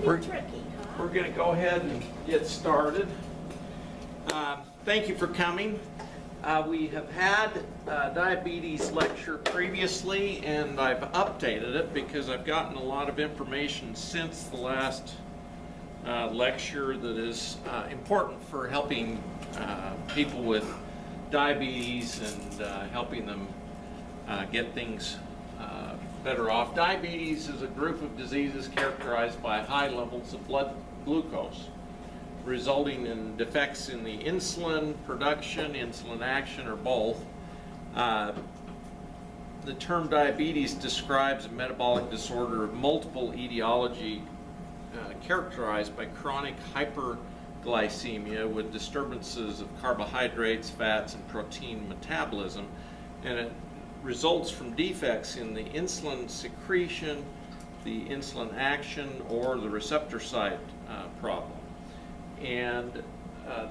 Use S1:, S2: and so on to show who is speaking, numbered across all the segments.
S1: We're tricky, huh?
S2: We're going to go ahead and get started. Thank you for coming. We have had a diabetes lecture previously, and I've updated it because I've gotten a lot of information since the last lecture that is important for helping people with diabetes and helping them get things better off. Diabetes is a group of diseases characterized by high levels of blood glucose, resulting in defects in the insulin production, insulin action, or both. The term diabetes describes a metabolic disorder of multiple etiology characterized by chronic hyperglycemia with disturbances of carbohydrates, fats, and protein metabolism, and it results from defects in the insulin secretion, the insulin action, or the receptor site problem. And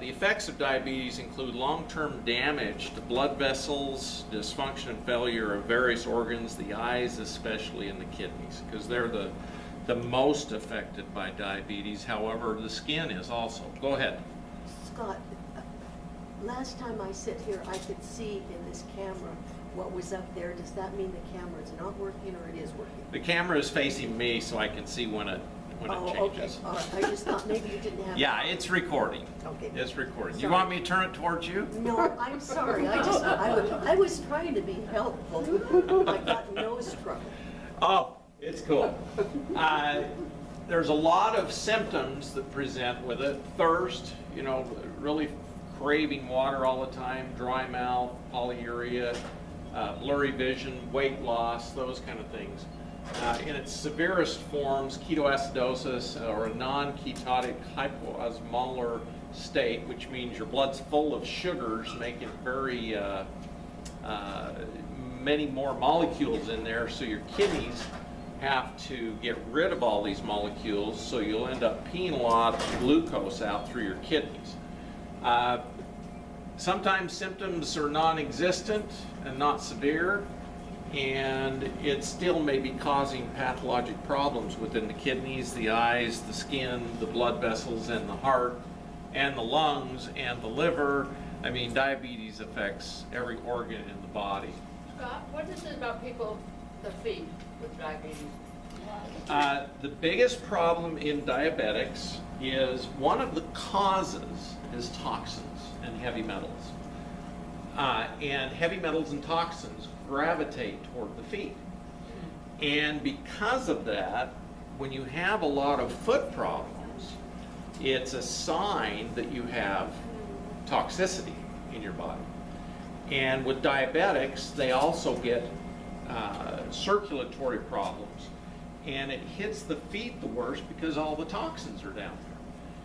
S2: the effects of diabetes include long-term damage to blood vessels, dysfunction and failure of various organs, the eyes especially, and the kidneys, because they're the most affected by diabetes. However, the skin is also. Go ahead.
S1: Scott, last time I sit here, I could see in this camera what was up there. Does that mean the camera is not working, or it is working?
S2: The camera is facing me, so I can see when it changes.
S1: Okay. All right. I just thought maybe you didn't have.
S2: Yeah, it's recording.
S1: Okay.
S2: It's recording.
S1: Sorry.
S2: You want me to turn it towards you?
S1: No, I'm sorry. I was trying to be helpful. I got nose trouble.
S2: Oh, it's cool. There's a lot of symptoms that present with it. Thirst, really craving water all the time, dry mouth, polyuria, blurry vision, weight loss, those kind of things. In its severest forms, ketoacidosis, or a non-ketotic hypoosmolar state, which means your blood's full of sugars, making very many more molecules in there, so your kidneys have to get rid of all these molecules, so you'll end up peeing a lot of glucose out through your kidneys. Sometimes symptoms are non-existent and not severe, and it still may be causing pathologic problems within the kidneys, the eyes, the skin, the blood vessels, and the heart, and the lungs, and the liver. I mean, diabetes affects every organ in the body.
S3: Scott, what is it about people, the feet with diabetes?
S2: The biggest problem in diabetics is one of the causes is toxins and heavy metals. And heavy metals and toxins gravitate toward the feet. And because of that, when you have a lot of foot problems, it's a sign that you have toxicity in your body. And with diabetics, they also get circulatory problems. And it hits the feet the worst because all the toxins are down there.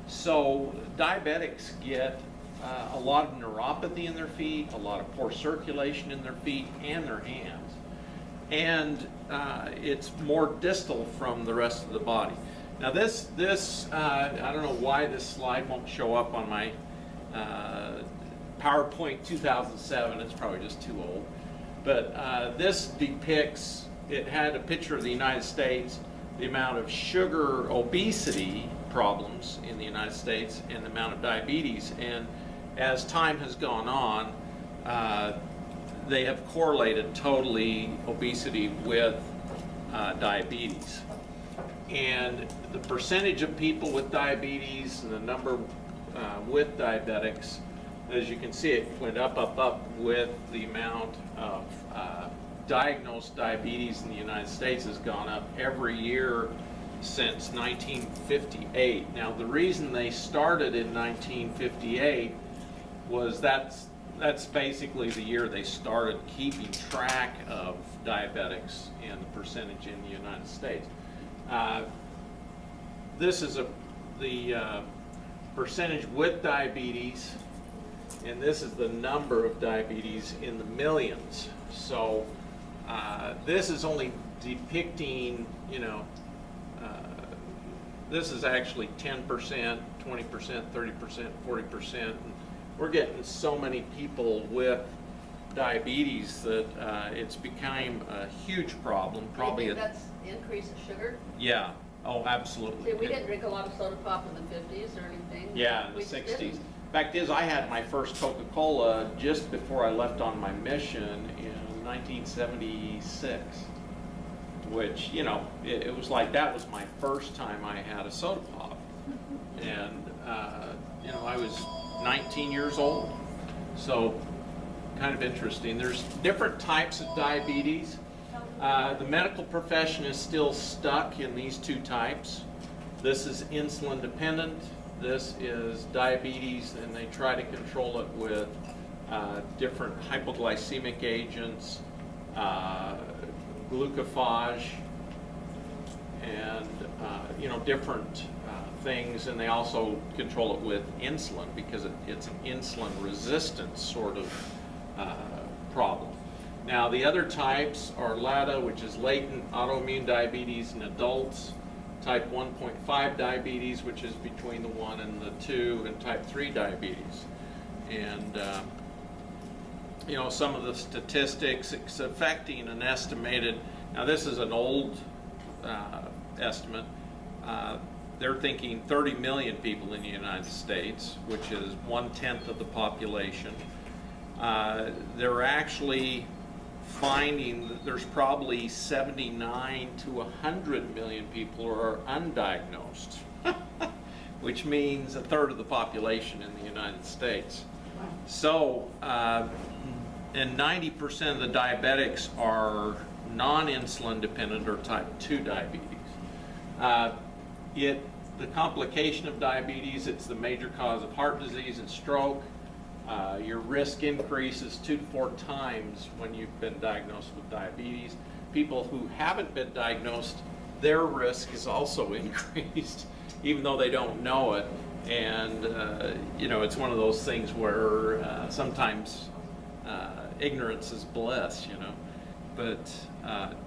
S2: So diabetics get a lot of neuropathy in their feet, a lot of poor circulation in their feet and their hands. And it's more distal from the rest of the body. Now this I don't know why this slide won't show up on my PowerPoint 2007, it's probably just too old. But this depicts, it had a picture of the United States, the amount of sugar obesity problems in the United States, and the amount of diabetes. And as time has gone on, they have correlated totally obesity with diabetes. And the percentage of people with diabetes and the number with diabetics, as you can see, it went up with the amount of diagnosed diabetes in the United States has gone up every year since 1958. Now, the reason they started in 1958 was that's basically the year they started keeping track of diabetics and the percentage in the United States. This is the percentage with diabetes, and this is the number of diabetes in the millions. So this is only depicting, this is actually 10%, 20%, 30%, 40%. We're getting so many people with diabetes that it's become a huge problem.
S3: Probably that's increase of sugar?
S2: Yeah, Oh, absolutely.
S3: See, we didn't drink a lot of soda pop in the 50s or anything.
S2: Yeah, in the
S3: We
S2: 60s.
S3: didn't.
S2: Fact is, I had my first Coca-Cola just before I left on my mission in 1976, which, you know, it was like that was my first time I had a soda pop. And, you know, I was 19 years old. So, kind of interesting. There's different types of diabetes. The medical profession is still stuck in these two types. This is insulin dependent. This is diabetes, and they try to control it with different hypoglycemic agents, glucophage, and you know, different things. And they also control it with insulin because it's an insulin resistance sort of problem. Now, the other types are LADA, which is latent autoimmune diabetes in adults, type 1.5 diabetes, which is between the 1 and the 2, and type 3 diabetes. And, you know, some of the statistics, it's affecting an estimated, now this is an old estimate, they're thinking 30 million people in the United States, which is 1/10 of the population. They're actually finding that there's probably 79 to 100 million people who are undiagnosed, which means 1/3 of the population in the United States. So, and 90% of the diabetics are non-insulin dependent or type 2 diabetes. The complication of diabetes, it's the major cause of heart disease and stroke. Your risk increases 2 to 4 times when you've been diagnosed with diabetes. People who haven't been diagnosed, their risk is also increased, even though they don't know it. And you know, it's one of those things where sometimes ignorance is bliss, you know. But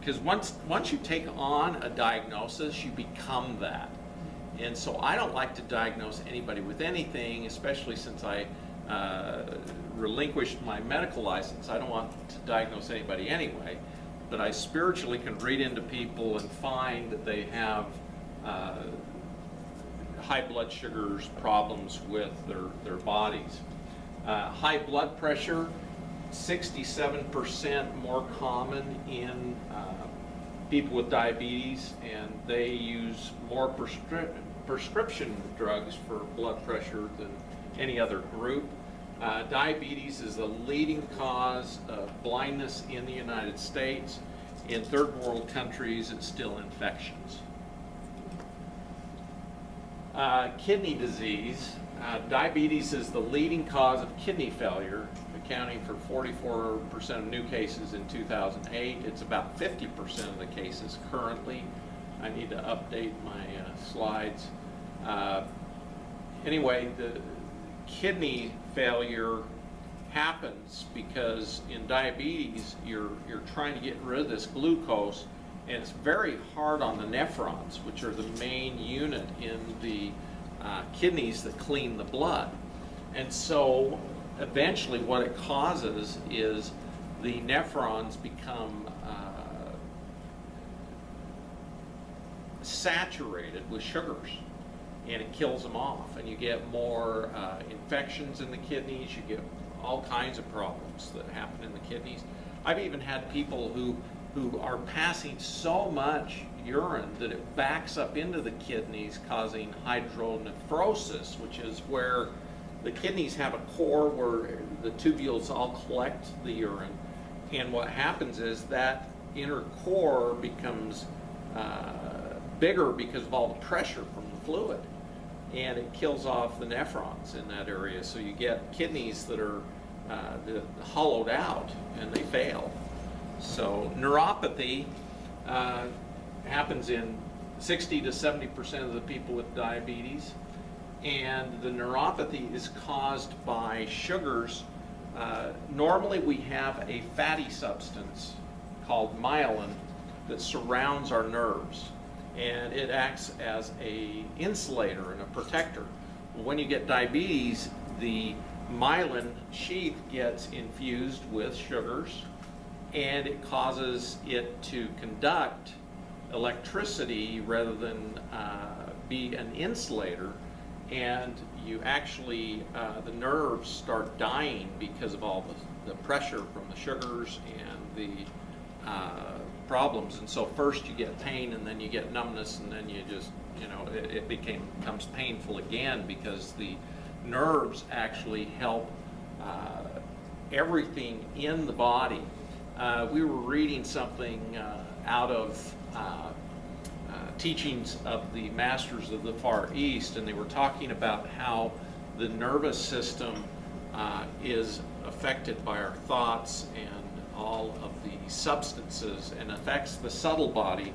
S2: because once you take on a diagnosis, you become that. And so I don't like to diagnose anybody with anything, especially since I relinquished my medical license. I don't want to diagnose anybody anyway, but I spiritually can read into people and find that they have high blood sugars, problems with their bodies. High blood pressure, 67% more common in people with diabetes, and they use more prescription drugs for blood pressure than any other group. Diabetes is the leading cause of blindness in the United States. In third world countries, it's still infections. Kidney disease. Diabetes is the leading cause of kidney failure, accounting for 44% of new cases in 2008. It's about 50% of the cases currently. I need to update my slides. Anyway, the kidney failure happens because in diabetes you're trying to get rid of this glucose, and it's very hard on the nephrons, which are the main unit in the kidneys that clean the blood. And so eventually what it causes is the nephrons become saturated with sugars, and it kills them off, and you get more infections in the kidneys. You get all kinds of problems that happen in the kidneys. I've even had people who are passing so much urine that it backs up into the kidneys, causing hydronephrosis, which is where the kidneys have a core where the tubules all collect the urine, and what happens is that inner core becomes bigger because of all the pressure from the fluid, and it kills off the nephrons in that area. So you get kidneys that are hollowed out and they fail. So neuropathy happens in 60 to 70% of the people with diabetes, and the neuropathy is caused by sugars. Normally we have a fatty substance called myelin that surrounds our nerves, and it acts as a insulator and a protector. When you get diabetes, the myelin sheath gets infused with sugars, and it causes it to conduct electricity rather than be an insulator, and you actually, the nerves start dying because of all the pressure from the sugars and the problems. And so first you get pain, and then you get numbness, and then you just, you know, it becomes painful again, because the nerves actually help everything in the body. We were reading something out of teachings of the masters of the Far East, and they were talking about how the nervous system is affected by our thoughts and all of the substances, and affects the subtle body.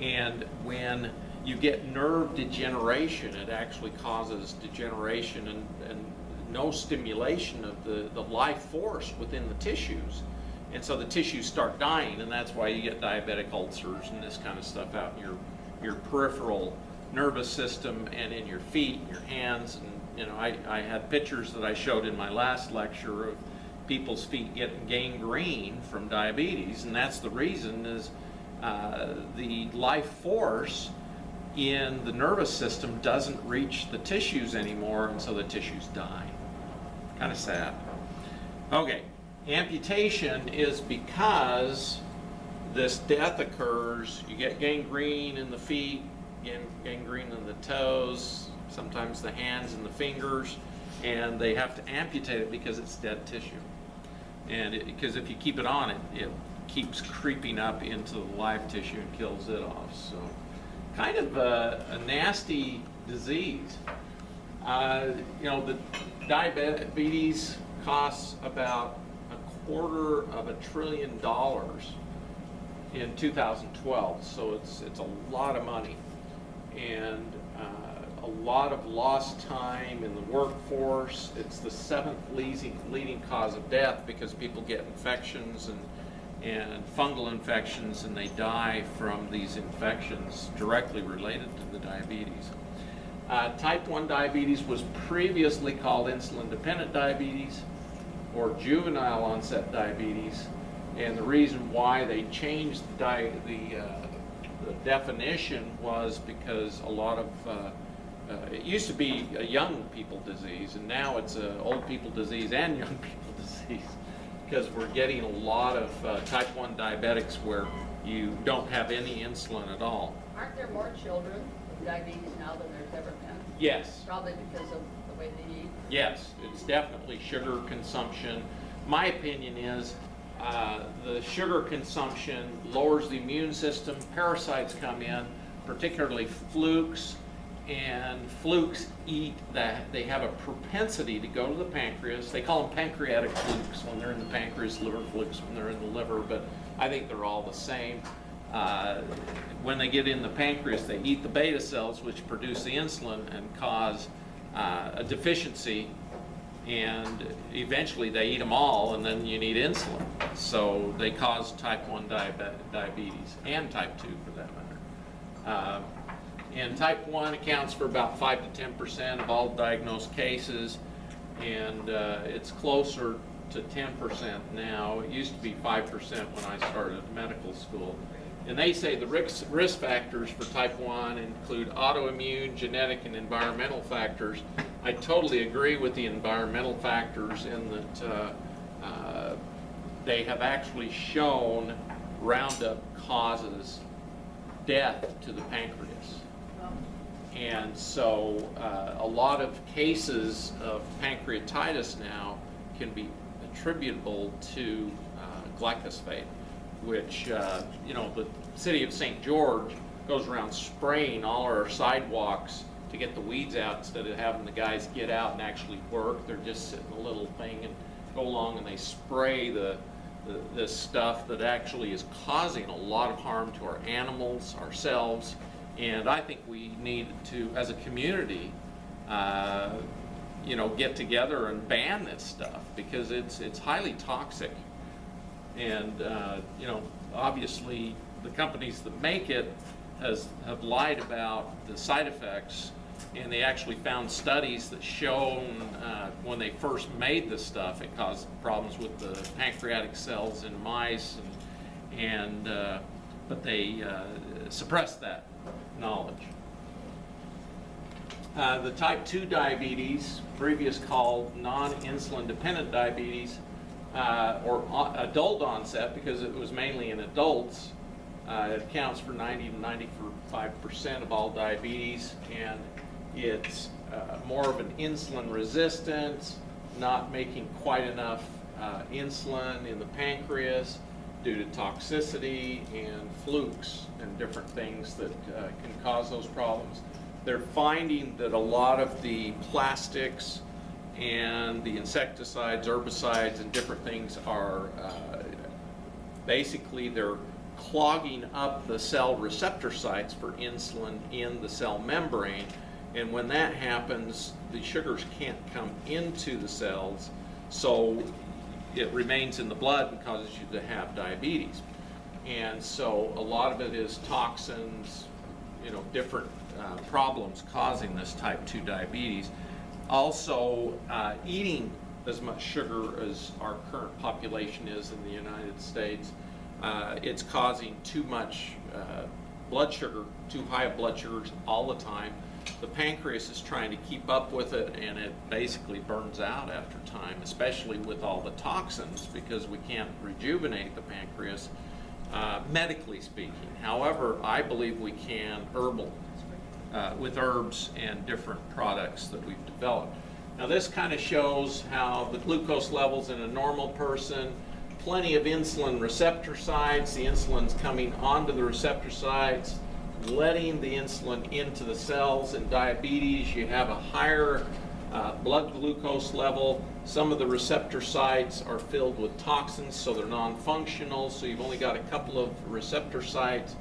S2: And when you get nerve degeneration, it actually causes degeneration and no stimulation of the life force within the tissues. And so the tissues start dying, and that's why you get diabetic ulcers and this kind of stuff out in your peripheral nervous system and in your feet and your hands. And you know, I had pictures that I showed in my last lecture of people's feet getting gangrene from diabetes, and that's the reason is the life force in the nervous system doesn't reach the tissues anymore, and so the tissues die. Kind of sad. Okay, amputation is because this death occurs. You get gangrene in the feet, gangrene in the toes, sometimes the hands and the fingers, and they have to amputate it because it's dead tissue. And because if you keep it on, it keeps creeping up into the live tissue and kills it off. So kind of a nasty disease. You know, the diabetes costs about $250 billion in 2012. So it's a lot of money, and a lot of lost time in the workforce. It's the 7th leading cause of death, because people get infections and fungal infections, and they die from these infections directly related to the diabetes. Type 1 diabetes was previously called insulin-dependent diabetes or juvenile onset diabetes, and the reason why they changed the definition was because a lot of it used to be a young people disease, and now it's an old people disease and young people disease, because we're getting a lot of type 1 diabetics where you don't have any insulin at all.
S3: Aren't there more children with diabetes now than there's ever been?
S2: Yes.
S3: Probably because of the way they eat.
S2: Yes, it's definitely sugar consumption. My opinion is the sugar consumption lowers the immune system. Parasites come in, particularly flukes. And flukes eat that. They have a propensity to go to the pancreas. They call them pancreatic flukes when they're in the pancreas, liver flukes when they're in the liver, but I think they're all the same. When they get in the pancreas, they eat the beta cells, which produce the insulin and cause a deficiency, and eventually they eat them all, and then you need insulin. So they cause type 1 diabetes, and type 2 for that matter. And type 1 accounts for about 5 to 10% of all diagnosed cases, and it's closer to 10% now. It used to be 5% when I started medical school. And they say the risk factors for type 1 include autoimmune, genetic, and environmental factors. I totally agree with the environmental factors in that they have actually shown Roundup causes death to the pancreas. And so a lot of cases of pancreatitis now can be attributable to glyphosate, which, you know, the city of St. George goes around spraying all our sidewalks to get the weeds out instead of having the guys get out and actually work. They're just sitting in a little thing and go along and they spray this stuff that actually is causing a lot of harm to our animals, ourselves. And I think we need to, as a community, you know, get together and ban this stuff, because it's highly toxic. And you know, obviously the companies that make it have lied about the side effects, and they actually found studies that shown when they first made this stuff, it caused problems with the pancreatic cells in mice, but they suppress that knowledge. The type 2 diabetes, previous called non-insulin dependent diabetes, or adult onset, because it was mainly in adults, it accounts for 90 to 95% of all diabetes, and it's more of an insulin resistance, not making quite enough insulin in the pancreas due to toxicity and flukes and different things that can cause those problems. They're finding that a lot of the plastics and the insecticides, herbicides, and different things are basically they're clogging up the cell receptor sites for insulin in the cell membrane, and when that happens, the sugars can't come into the cells, so it remains in the blood and causes you to have diabetes. And so a lot of it is toxins, different problems causing this type 2 diabetes. Also, eating as much sugar as our current population is in the United States, it's causing too much blood sugar, too high of blood sugars all the time. The pancreas is trying to keep up with it, and it basically burns out after time, especially with all the toxins, because we can't rejuvenate the pancreas, medically speaking. However, I believe we can with herbs and different products that we've developed. Now this kind of shows how the glucose levels in a normal person, plenty of insulin receptor sites, the insulin's coming onto the receptor sites, letting the insulin into the cells. In diabetes, you have a higher blood glucose level. Some of the receptor sites are filled with toxins, so they're non-functional, so you've only got a couple of receptor sites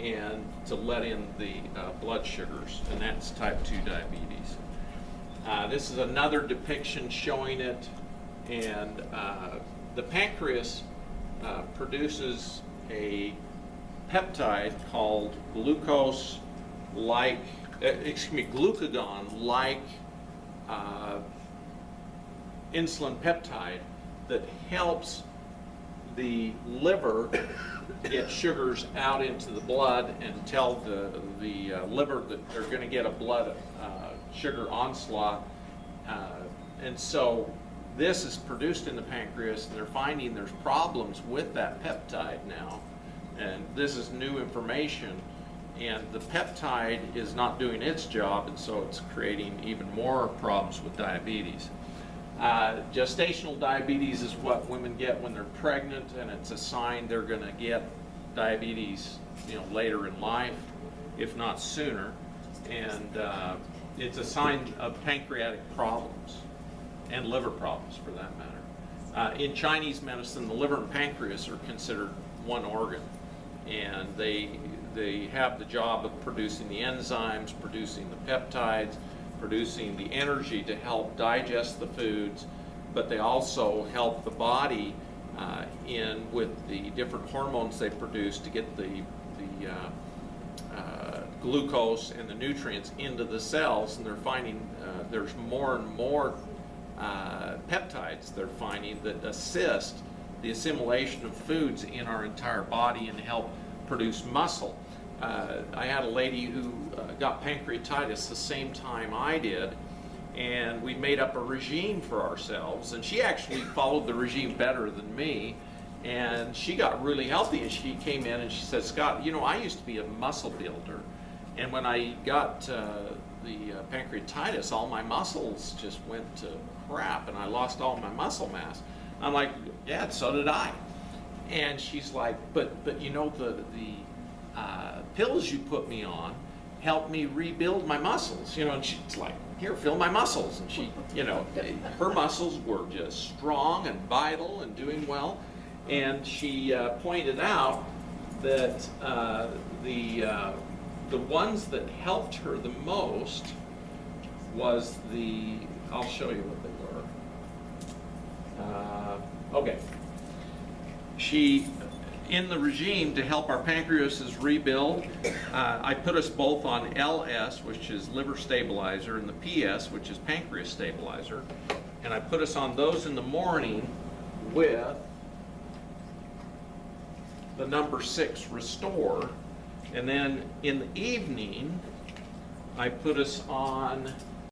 S2: and to let in the blood sugars, and that's type 2 diabetes. This is another depiction showing it, and the pancreas produces a peptide called glucagon-like insulin peptide that helps the liver get sugars out into the blood and tell the liver that they're going to get a blood sugar onslaught. And so this is produced in the pancreas, and they're finding there's problems with that peptide now. And this is new information, and the peptide is not doing its job, and so it's creating even more problems with diabetes. Gestational diabetes is what women get when they're pregnant, and it's a sign they're going to get diabetes, later in life, if not sooner. And it's a sign of pancreatic problems and liver problems, for that matter. In Chinese medicine, the liver and pancreas are considered one organ, and they have the job of producing the enzymes, producing the peptides, producing the energy to help digest the foods, but they also help the body with the different hormones they produce to get the glucose and the nutrients into the cells. And they're finding there's more and more peptides they're finding that assist the assimilation of foods in our entire body and help produce muscle. I had a lady who got pancreatitis the same time I did, and we made up a regime for ourselves, and she actually followed the regime better than me, and she got really healthy, and she came in and she said, "Scott, I used to be a muscle builder, and when I got the pancreatitis, all my muscles just went to crap, and I lost all my muscle mass." I'm like, "Yeah, so did I." And she's like, but the pills you put me on helped me rebuild my muscles, and she's like, "Here, feel my muscles." And she, her muscles were just strong and vital and doing well. And she pointed out that the ones that helped her the most was I'll show you what they were. Okay. In the regime to help our pancreases rebuild, I put us both on LS, which is liver stabilizer, and the PS, which is pancreas stabilizer. And I put us on those in the morning with the number 6 Restore, And then in the evening, I put us on